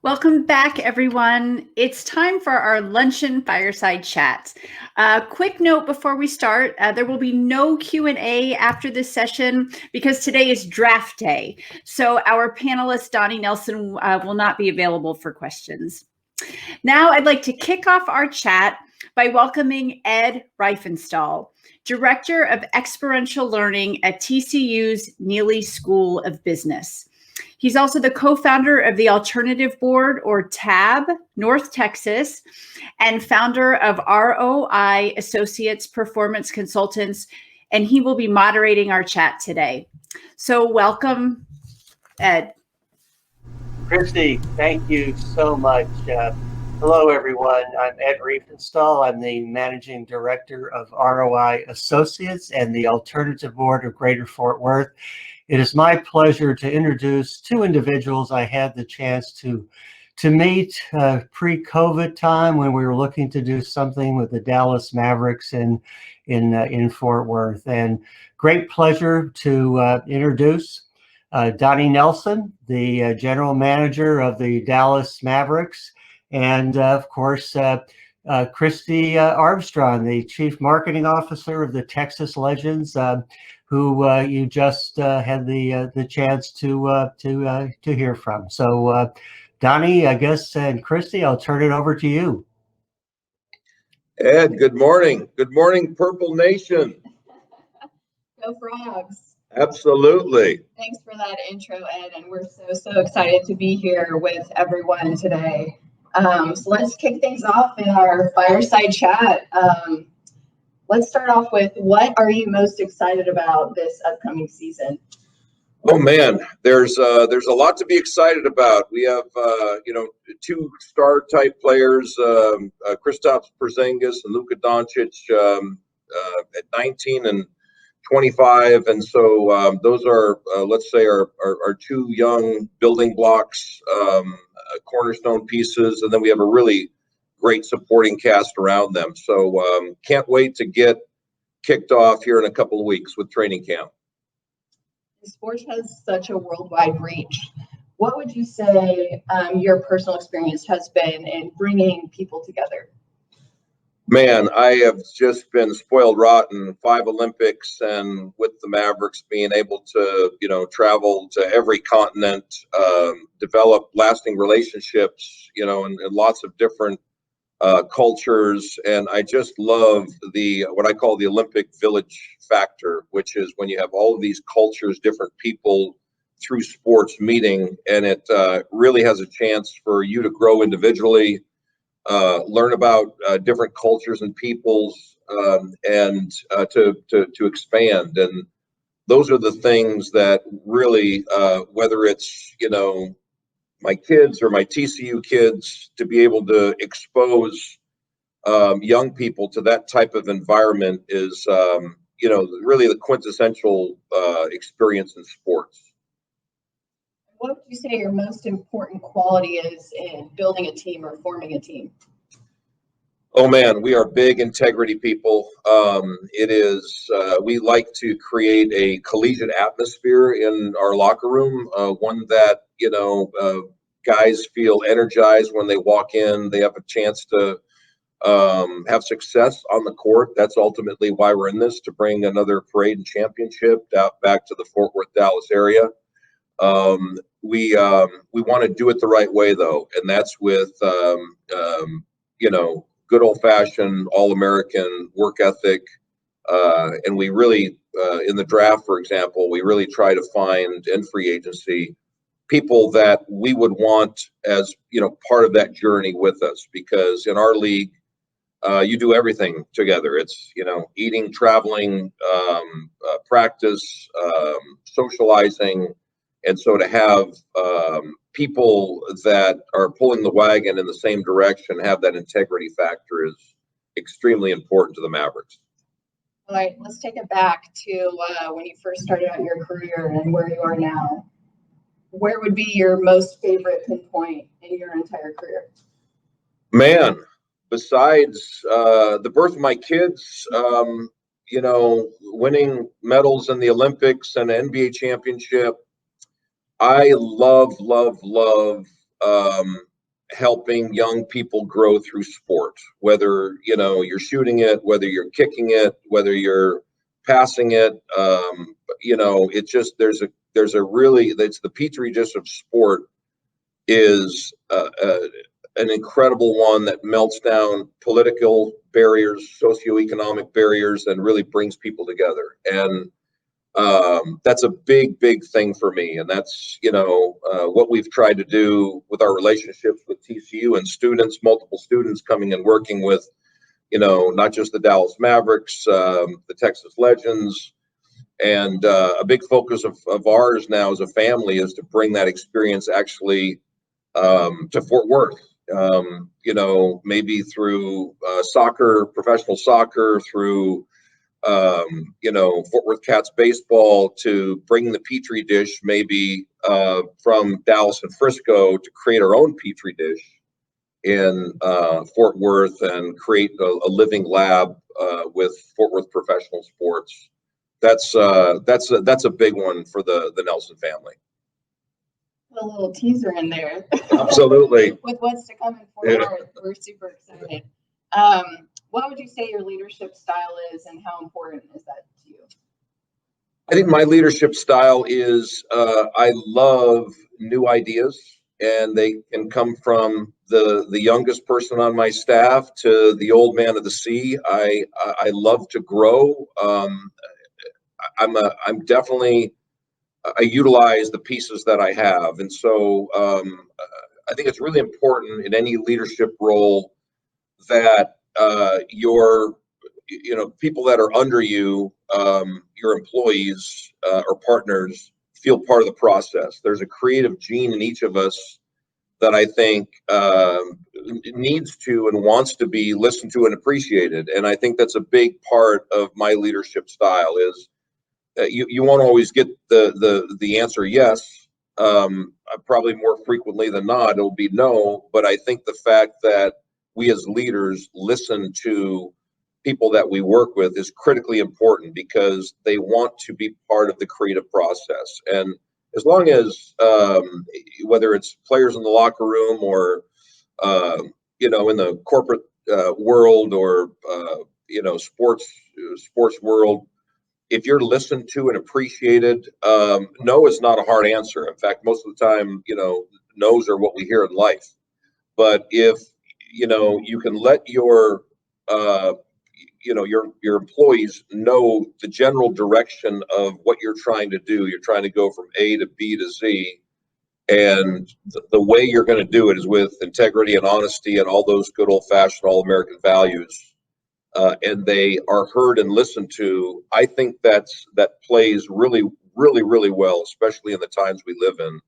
Welcome back, everyone. It's time for our luncheon fireside chat. Quick note before we start, there will be no Q&A after this session because today is draft day. So our panelist, Donnie Nelson, will not be available for questions. Now I'd like to kick off our chat by welcoming Ed Reifenstahl, Director of Experiential Learning at TCU's Neely School of Business. He's also the co-founder of the Alternative Board, or TAB, North Texas, and founder of ROI Associates Performance Consultants, and he will be moderating our chat today. So welcome, Ed. Christy, thank you so much. Hello, everyone. I'm Ed Reifenstahl. I'm the Managing Director of ROI Associates and the Alternative Board of Greater Fort Worth. It is my pleasure to introduce two individuals I had the chance to meet pre-COVID time when we were looking to do something with the Dallas Mavericks in Fort Worth. And great pleasure to introduce Donnie Nelson, the General Manager of the Dallas Mavericks, and of course, Christy Armstrong, the Chief Marketing Officer of the Texas Legends, who you just had the chance to hear from. So, Donnie, I guess, and Christy, I'll turn it over to you. Ed, good morning. Good morning, Purple Nation. Go Frogs. Absolutely. Thanks for that intro, Ed, and we're so excited to be here with everyone today. So let's kick things off in our fireside chat. Let's start off with, what are you most excited about this upcoming season? Oh man, there's a lot to be excited about. We have two star type players, Kristaps Porzingis and Luka Doncic, at 19 and 25, and so those are let's say our two young building blocks, cornerstone pieces, and then we have a really great supporting cast around them. So can't wait to get kicked off here in a couple of weeks with training camp. Sports has such a worldwide reach. What would you say your personal experience has been in bringing people together? Man, I have just been spoiled rotten. 5 Olympics, and with the Mavericks being able to, travel to every continent, develop lasting relationships, and lots of different cultures. And I just love what I call the Olympic Village factor, which is when you have all of these cultures, different people through sports meeting, and it really has a chance for you to grow individually, learn about different cultures and peoples, and to expand. And those are the things that really, whether it's, my kids or my TCU kids, to be able to expose young people to that type of environment is, really the quintessential experience in sports. What would you say your most important quality is in building a team or forming a team? Oh man, we are big integrity people. It is, we like to create a collegiate atmosphere in our locker room, one that, guys feel energized when they walk in. They have a chance to have success on the court. That's ultimately why we're in this, to bring another parade and championship back to the Fort Worth, Dallas area. We want to do it the right way, though, and that's with good old-fashioned all-American work ethic, and we really in the draft, for example, we really try to find, in free agency, people that we would want as part of that journey with us, because in our league, you do everything together. It's eating, traveling, practice, socializing. And so to have people that are pulling the wagon in the same direction, have that integrity factor, is extremely important to the Mavericks. All right, let's take it back to when you first started out your career and where you are now. Where would be your most favorite pinpoint in your entire career? Man, besides the birth of my kids, winning medals in the Olympics and an NBA championship, I love helping young people grow through sport, whether, you're shooting it, whether you're kicking it, whether you're passing it. It's just, there's a really, it's the petri dish of sport is an incredible one that melts down political barriers, socioeconomic barriers, and really brings people together. And that's a big, big thing for me. And that's, what we've tried to do with our relationships with TCU and students, multiple students coming and working with, not just the Dallas Mavericks, the Texas Legends. And a big focus of ours now as a family is to bring that experience actually to Fort Worth, maybe through soccer, professional soccer, through Fort Worth Cats baseball, to bring the petri dish maybe from Dallas and Frisco to create our own petri dish in Fort Worth and create a living lab with Fort Worth professional sports. That's a big one for the Nelson family. A little teaser in there. Absolutely. With what's to come in Fort Worth, we're super excited. What would you say your leadership style is, and how important is that to you? I think my leadership style is I love new ideas, and they can come from the youngest person on my staff to the old man of the sea. I love to grow. I'm definitely, I utilize the pieces that I have, and so I think it's really important in any leadership role that your people that are under you, your employees or partners, feel part of the process. There's a creative gene in each of us that I think needs to and wants to be listened to and appreciated. And I think that's a big part of my leadership style is you won't always get the answer yes. Probably more frequently than not, it'll be no. But I think the fact that we as leaders listen to people that we work with is critically important because they want to be part of the creative process. And as long as whether it's players in the locker room or in the corporate world or sports world, if you're listened to and appreciated, no is not a hard answer. In fact, most of the time, no's are what we hear in life. But if you can let your employees know the general direction of what you're trying to do. You're trying to go from A to B to Z, and the way you're going to do it is with integrity and honesty and all those good old-fashioned all-American values. And they are heard and listened to. I think that plays really, really, really well, especially in the times we live in.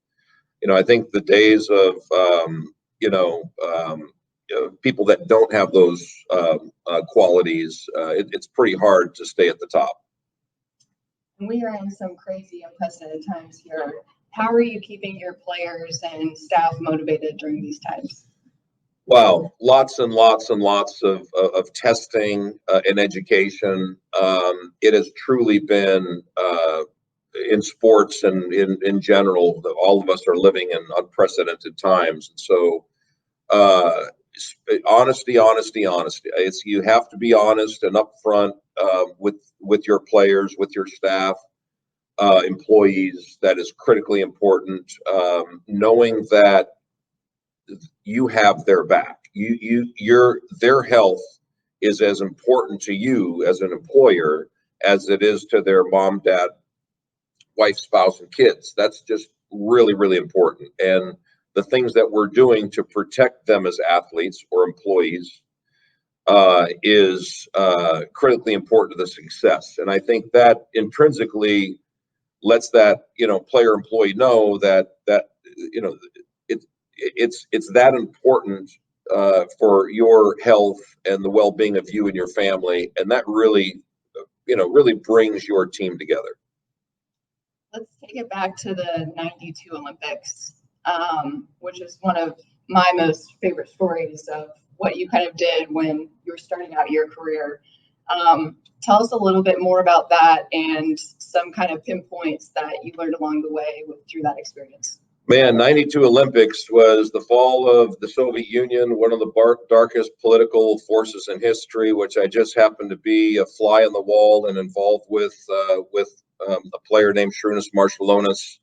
I think the days of people that don't have those qualities, it's pretty hard to stay at the top. We are in some crazy, unprecedented times here. How are you keeping your players and staff motivated during these times? Wow, lots and lots and lots of testing and education. It has truly been in sports and in general, all of us are living in unprecedented times. And so honesty. It's, you have to be honest and upfront with your players, with your staff, employees. That is critically important. Knowing that you have their back. Their health is as important to you as an employer as it is to their mom, dad, wife, spouse, and kids. That's just really, really important. And the things that we're doing to protect them as athletes or employees is critically important to the success. And I think that intrinsically lets that player employee know that it's that important for your health and the well-being of you and your family, and that really really brings your team together. Let's take it back to the '92 Olympics, which is one of my most favorite stories of what you kind of did when you were starting out your career. Tell us a little bit more about that and some kind of pinpoints that you learned along the way through that experience. Man, 92 Olympics was the fall of the Soviet Union, one of the darkest political forces in history, which I just happened to be a fly on the wall and involved with a player named Šarūnas Maršalonis,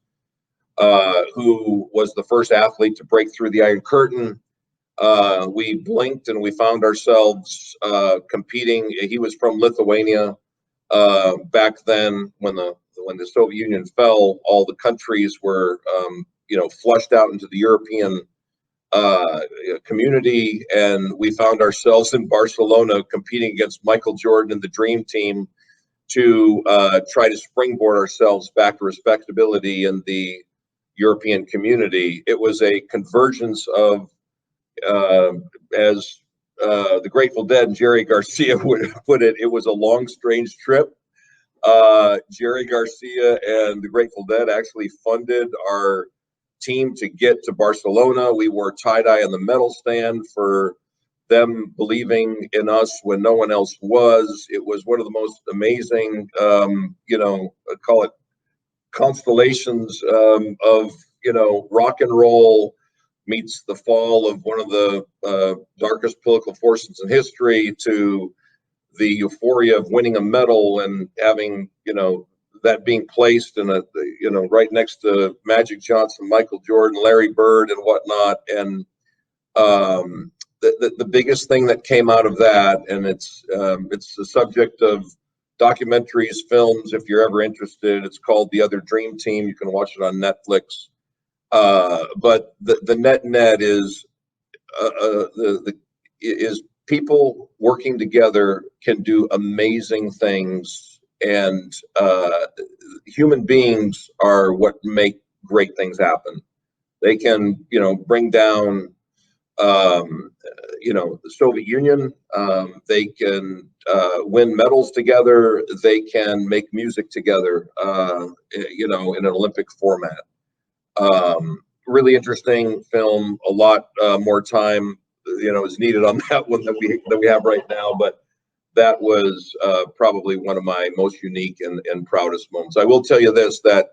who was the first athlete to break through the Iron Curtain. We blinked and we found ourselves competing. He was from Lithuania. Back then, when the Soviet Union fell, all the countries were flushed out into the European community, and we found ourselves in Barcelona competing against Michael Jordan and the Dream Team to try to springboard ourselves back to respectability in the European community. It was a convergence of, as the Grateful Dead and Jerry Garcia would put it, it was a long, strange trip. Jerry Garcia and the Grateful Dead actually funded our team to get to Barcelona. We wore tie-dye on the medal stand for them believing in us when no one else was. It was one of the most amazing, call it constellations of, rock and roll meets the fall of one of the darkest political forces in history, to the euphoria of winning a medal and having, that being placed in right next to Magic Johnson, Michael Jordan, Larry Bird, and whatnot. And the biggest thing that came out of that, and it's the subject of documentaries, films, if you're ever interested. It's called The Other Dream Team. You can watch it on Netflix. But the net is is people working together can do amazing things, and human beings are what make great things happen. They can, bring down, the Soviet Union. They can win medals together. They can make music together, in an Olympic format. Really interesting film. A lot more time, is needed on that one that we have right now. But that was probably one of my most unique and proudest moments. I will tell you this, that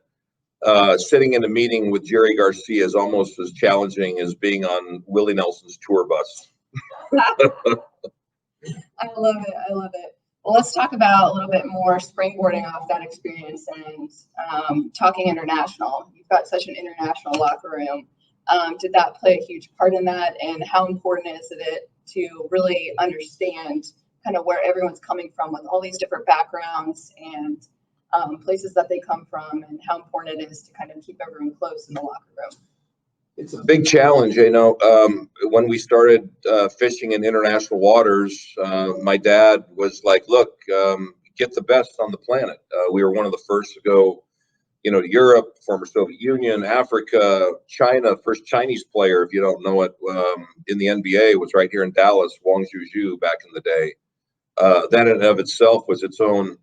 sitting in a meeting with Jerry Garcia is almost as challenging as being on Willie Nelson's tour bus. I love it. I love it. Well, let's talk about a little bit more springboarding off that experience and talking international. You've got such an international locker room. Did that play a huge part in that? And how important is it to really understand kind of where everyone's coming from with all these different backgrounds and places that they come from, and how important it is to kind of keep everyone close in the locker room? It's a big challenge, when we started fishing in international waters, my dad was like, look, get the best on the planet. We were one of the first to go, to Europe, former Soviet Union, Africa, China. First Chinese player, if you don't know it, in the NBA was right here in Dallas, Wang Zhuzhu, back in the day. That in and of itself was its own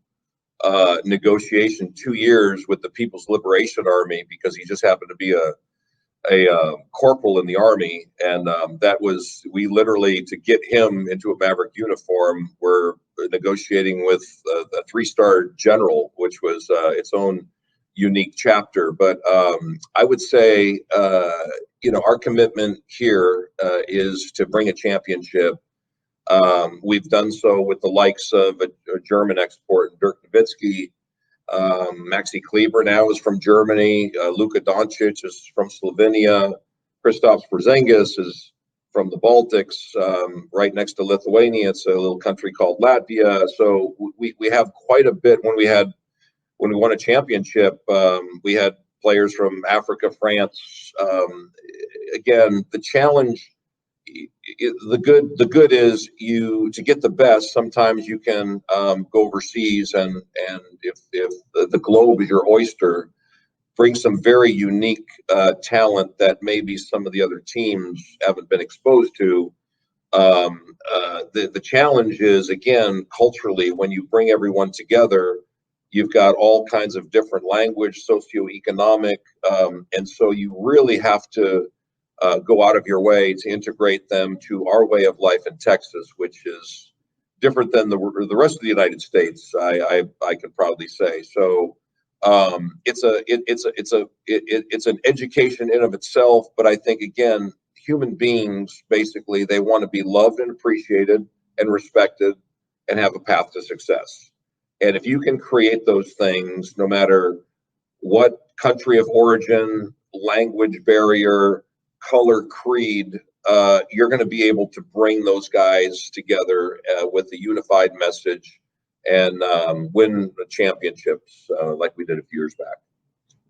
negotiation, 2 years with the People's Liberation Army, because he just happened to be a corporal in the army, and we literally, to get him into a Maverick uniform, were negotiating with a 3-star general, which was its own unique chapter. But I would say, our commitment here is to bring a championship. We've done so with the likes of a German export, Dirk Nowitzki. Maxi Kleber now is from Germany. Luka Doncic is from Slovenia. Kristaps Porzingis is from the Baltics, right next to Lithuania. It's a little country called Latvia. So we have quite a bit. When we won a championship, we had players from Africa, France. Again, the challenge, the good is to get the best. Sometimes you can go overseas, and if the globe is your oyster, bring some very unique talent that maybe some of the other teams haven't been exposed to. The challenge is, again, culturally, when you bring everyone together, you've got all kinds of different language, socioeconomic, and so you really have to go out of your way to integrate them to our way of life in Texas, which is different than the rest of the United States, I can proudly say. So It's an education in of itself. But I think, again, human beings, basically, they want to be loved and appreciated and respected and have a path to success. And if you can create those things, no matter what country of origin, language barrier, color, creed, you're going to be able to bring those guys together with a unified message and win the championships like we did a few years back.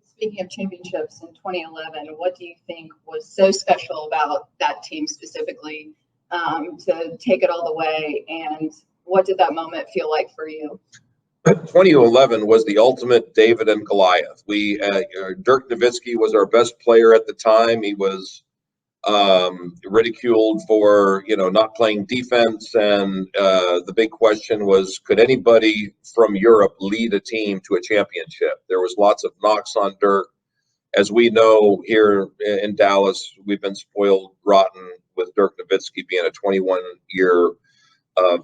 Speaking of championships in 2011, what do you think was so special about that team specifically to take it all the way? And what did that moment feel like for you? 2011 was the ultimate David and Goliath. Dirk Nowitzki was our best player at the time. He was ridiculed for not playing defense, and the big question was, could anybody from Europe lead a team to a championship? There was lots of knocks on Dirk. As we know, here in Dallas, we've been spoiled rotten with Dirk Nowitzki being a 21-year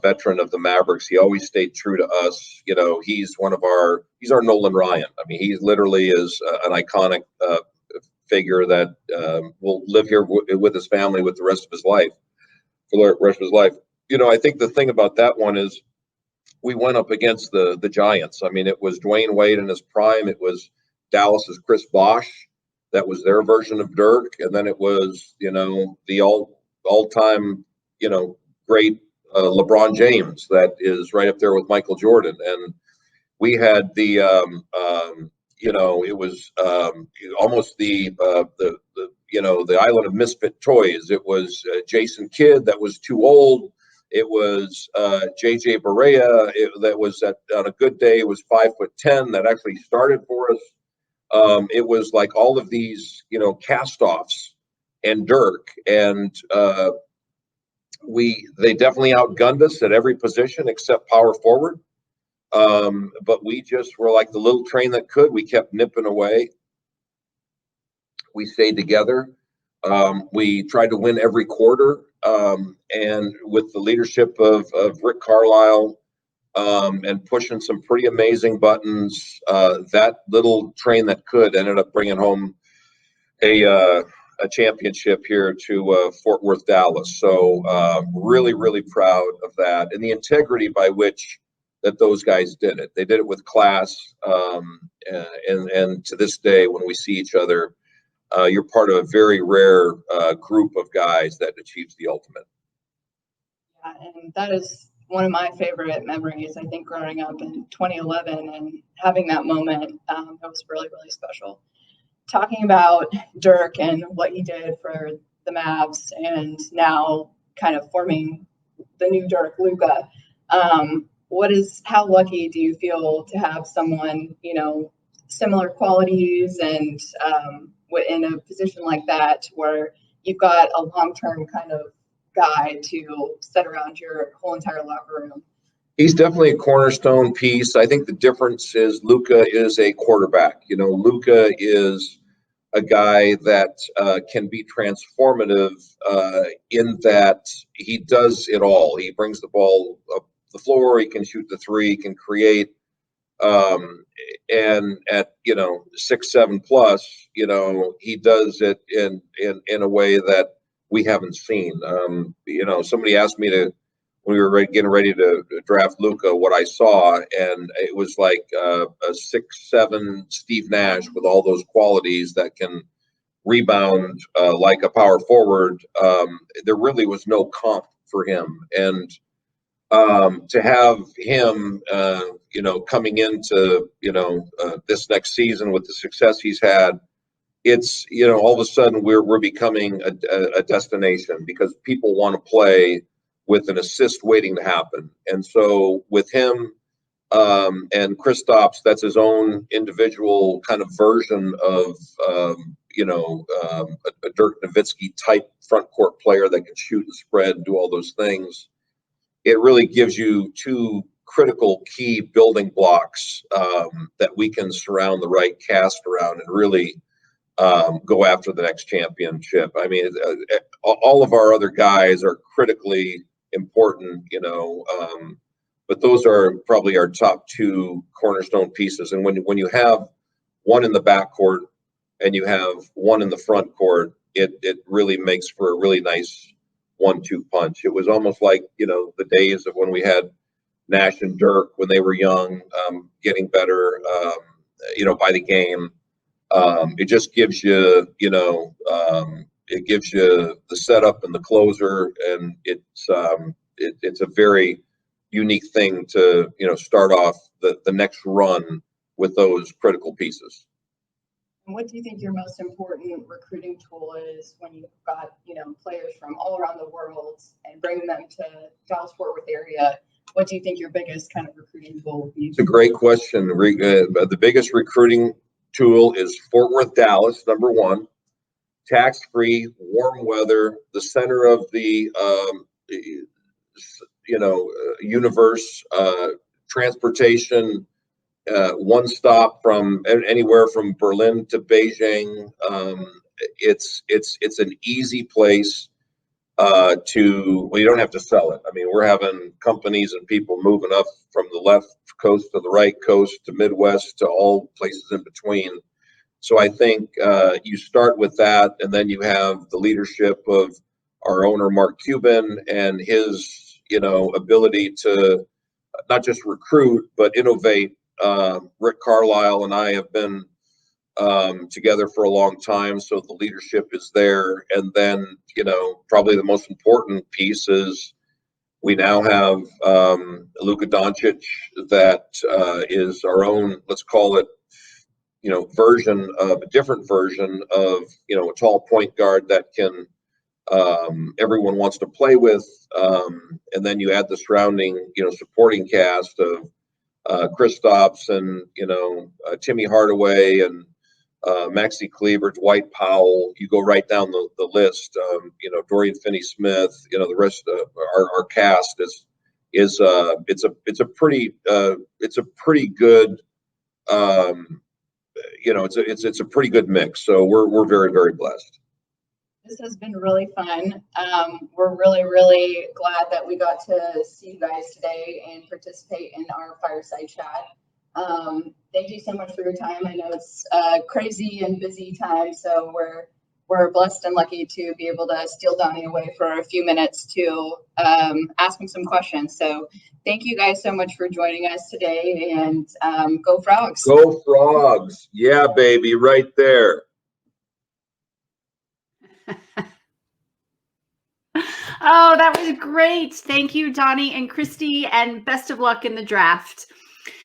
veteran of the Mavericks. He always stayed true to us. He's our Nolan Ryan. I mean, he literally is an iconic figure that will live here with his family with the rest of his life, for the rest of his life. I think the thing about that one is we went up against the Giants. I mean, it was Dwayne Wade in his prime. It was Dallas's Chris Bosh. That was their version of Dirk. And then it was, the all-time, great LeBron James that is right up there with Michael Jordan. And we had the it was almost the island of misfit toys. It was Jason Kidd that was too old. It was JJ Barea that was on a good day. It was 5'10" that actually started for us. It was like all of these cast-offs and Dirk, and they definitely outgunned us at every position except power forward. But we just were like the little train that could. We kept nipping away. We stayed together. We tried to win every quarter. And with the leadership of Rick Carlisle and pushing some pretty amazing buttons, that little train that could ended up bringing home a championship here to Fort Worth, Dallas. So really, really proud of that. And the integrity by which that those guys did it. They did it with class, and to this day, when we see each other, you're part of a very rare group of guys that achieves the ultimate. Yeah, and that is one of my favorite memories. I think growing up in 2011 and having that moment, that was really, really special. Talking about Dirk and what he did for the Mavs, and now kind of forming the new Dirk, Luka. How lucky do you feel to have someone, similar qualities and in a position like that where you've got a long-term kind of guy to set around your whole entire locker room? He's definitely a cornerstone piece. I think the difference is Luka is a quarterback. Luka is a guy that can be transformative in that he does it all. He brings the ball up the floor, he can shoot the three, he can create, and at 6'7" plus, he does it in a way that we haven't seen. Somebody asked me when we were getting ready to draft Luka what I saw, and it was like a 6'7" Steve Nash with all those qualities that can rebound like a power forward. There really was no comp for him, and to have him, coming into, this next season with the success he's had, it's, all of a sudden we're becoming a destination because people want to play with an assist waiting to happen. And so with him and Kristaps, that's his own individual kind of version of, a Dirk Nowitzki type front court player that can shoot and spread and do all those things. It really gives you two critical key building blocks that we can surround the right cast around and really go after the next championship. I mean, all of our other guys are critically important, but those are probably our top two cornerstone pieces. And when you have one in the back court and you have one in the front court, it really makes for a really nice 1-2 punch. It was almost like, the days of when we had Nash and Dirk when they were young, getting better, by the game. It just gives you, it gives you the setup and the closer, and it's a very unique thing to, start off the next run with those critical pieces. What do you think your most important recruiting tool is when you've got, players from all around the world and bringing them to Dallas-Fort Worth area? What do you think your biggest kind of recruiting tool would be? It's a great question. The biggest recruiting tool is Fort Worth, Dallas, number one. Tax-free, warm weather, the center of the universe, transportation, one stop from anywhere from Berlin to Beijing. It's an easy place you don't have to sell it. I mean, we're having companies and people moving up from the left coast to the right coast to Midwest to all places in between. So I think you start with that, and then you have the leadership of our owner, Mark Cuban, and his, ability to not just recruit, but innovate. Rick Carlisle and I have been together for a long time, so the leadership is there. And then, probably the most important piece is we now have Luka Doncic that is our own, let's call it, version of a different version of, a tall point guard that can everyone wants to play with. And then you add the surrounding, supporting cast of Kristaps and, Timmy Hardaway and Maxi Kleber, Dwight Powell. You go right down the list. Dorian Finney-Smith. The rest of our cast is it's a pretty good it's a pretty good mix. So we're very, very blessed. This has been really fun. We're really, really glad that we got to see you guys today and participate in our fireside chat. Thank you so much for your time. I know it's a crazy and busy time, so we're blessed and lucky to be able to steal Donnie away for a few minutes to ask him some questions. So thank you guys so much for joining us today, and go Frogs. Go Frogs. Yeah, baby, right there. Oh, that was great. Thank you, Donnie and Christy, and best of luck in the draft.